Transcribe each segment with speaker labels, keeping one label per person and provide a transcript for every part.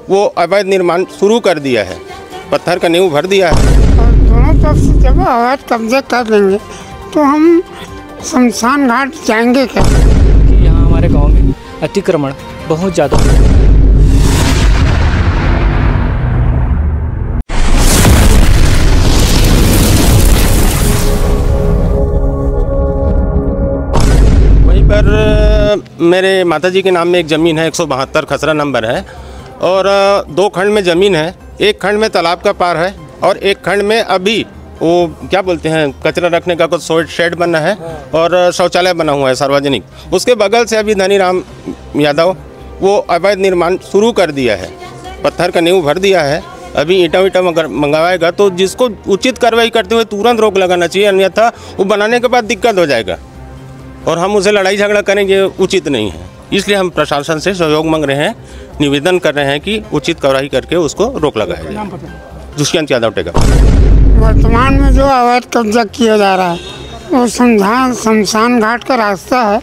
Speaker 1: वो अवैध निर्माण शुरू कर दिया है, पत्थर का नींव भर दिया है।
Speaker 2: और दोनों तरफ से जब अवैध कब्जे कर लेंगे तो हम शमशान घाट जाएंगे कैसे?
Speaker 3: यहाँ हमारे गांव में अतिक्रमण बहुत ज़्यादा
Speaker 1: वहीं पर मेरे माताजी के नाम में एक ज़मीन है, 172 खसरा नंबर है, और 2 खंड में ज़मीन है। एक खंड में तालाब का पार है और एक खंड में अभी वो क्या बोलते हैं, कचरा रखने का कुछ शेड बना है और शौचालय बना हुआ है सार्वजनिक। उसके बगल से अभी धनीराम यादव वो अवैध निर्माण शुरू कर दिया है, पत्थर का नींव भर दिया है। अभी ईंटा मंगवाएगा तो जिसको उचित कार्रवाई करते हुए तुरंत रोक लगाना चाहिए, अन्यथा वो बनाने के बाद दिक्कत हो जाएगा और हम उसे लड़ाई झगड़ा करेंगे, उचित नहीं है। इसलिए हम प्रशासन से सहयोग मांग रहे हैं, निवेदन कर रहे हैं कि उचित कार्रवाई करके उसको रोक लगाया जाए। दुष्यंत यादव टेका।
Speaker 2: वर्तमान में जो अवैध कब्जा किया जा रहा है वो शमशान घाट का रास्ता है,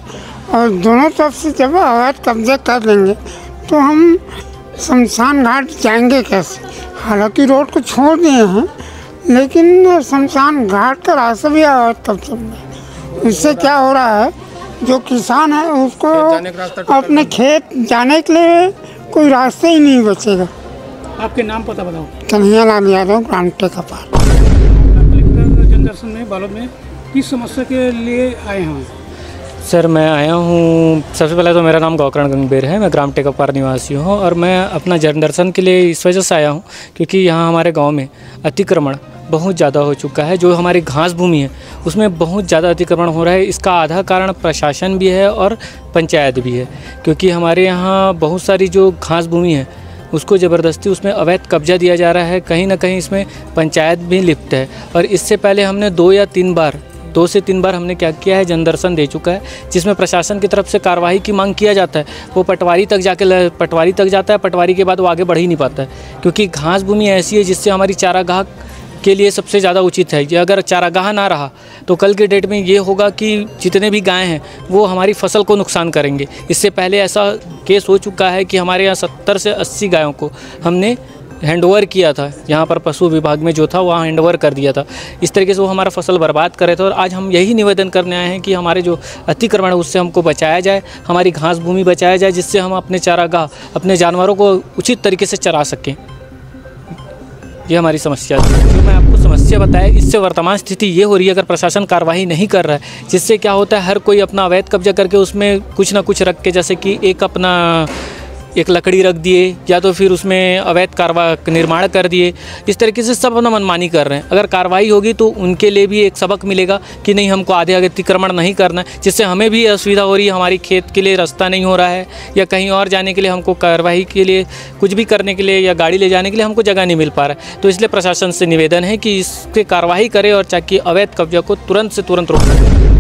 Speaker 2: और दोनों तरफ से जब अवैध कब्जा कर लेंगे तो हम शमशान घाट जाएंगे कैसे? हालांकि रोड को छोड़ दिए हैं, लेकिन शमशान घाट का रास्ता भी अवैध कब्जा में है। इससे क्या हो रहा है, जो किसान है उसको अपने खेत जाने के लिए कोई रास्ता ही नहीं बचेगा।
Speaker 4: आपके नाम पता बताओ।
Speaker 2: कन्हैयालाल यादव, ग्राम टेकापार।
Speaker 4: कलेक्टर जनदर्शन में बालोद में किस समस्या के लिए आए हैं?
Speaker 3: सर मैं आया हूँ, सबसे पहले तो मेरा नाम गौकरण गंगबेर है, मैं ग्राम टेकापार निवासी हूँ और मैं अपना जनदर्शन के लिए इस वजह से आया हूँ क्योंकि यहाँ हमारे गांव में अतिक्रमण बहुत ज़्यादा हो चुका है। जो हमारी घास भूमि है उसमें बहुत ज़्यादा अतिक्रमण हो रहा है। इसका आधा कारण प्रशासन भी है और पंचायत भी है, क्योंकि हमारे यहाँ बहुत सारी जो घास भूमि है उसको ज़बरदस्ती उसमें अवैध कब्जा दिया जा रहा है। कहीं ना कहीं इसमें पंचायत भी लिप्त है। और इससे पहले हमने 2 से 3 बार हमने क्या किया है, जनदर्शन दे चुका है, जिसमें प्रशासन की तरफ से कार्रवाई की मांग किया जाता है। वो पटवारी तक जाता है, पटवारी के बाद वो आगे बढ़ ही नहीं पाता है, क्योंकि घास भूमि ऐसी है जिससे हमारी चारागाह के लिए सबसे ज़्यादा उचित है। ये अगर चारागाह ना रहा तो कल के डेट में ये होगा कि जितने भी गायें हैं वो हमारी फसल को नुकसान करेंगे। इससे पहले ऐसा केस हो चुका है कि हमारे यहाँ 70 से 80 गायों को हमने हैंडओवर किया था, यहाँ पर पशु विभाग में जो था वहाँ हैंडओवर कर दिया था। इस तरीके से वो हमारा फसल बर्बाद कर रहे थे। और आज हम यही निवेदन करने आए हैं कि हमारे जो अतिक्रमण है उससे हमको बचाया जाए, हमारी घास भूमि बचाया जाए, जिससे हम अपने चारागाह, अपने जानवरों को उचित तरीके से चरा सकें। ये हमारी समस्या है। जो मैं आपको समस्या बताया, इससे वर्तमान स्थिति ये हो रही है, अगर प्रशासन कार्रवाई नहीं कर रहा है, जिससे क्या होता है, हर कोई अपना अवैध कब्जा करके उसमें कुछ ना कुछ रख के, जैसे कि एक लकड़ी रख दिए या तो फिर उसमें अवैध निर्माण कर दिए। इस तरीके से सब अपना मनमानी कर रहे हैं। अगर कार्रवाई होगी तो उनके लिए भी एक सबक मिलेगा कि नहीं, हमको आधे अतिक्रमण नहीं करना है, जिससे हमें भी असुविधा हो रही है। हमारी खेत के लिए रास्ता नहीं हो रहा है, या कहीं और जाने के लिए हमको कार्रवाई के लिए कुछ भी करने के लिए या गाड़ी ले जाने के लिए हमको जगह नहीं मिल पा रहा है। तो इसलिए प्रशासन से निवेदन है कि इस पर कार्रवाई करे और ताकि अवैध कब्जा को तुरंत से तुरंत रोक सके।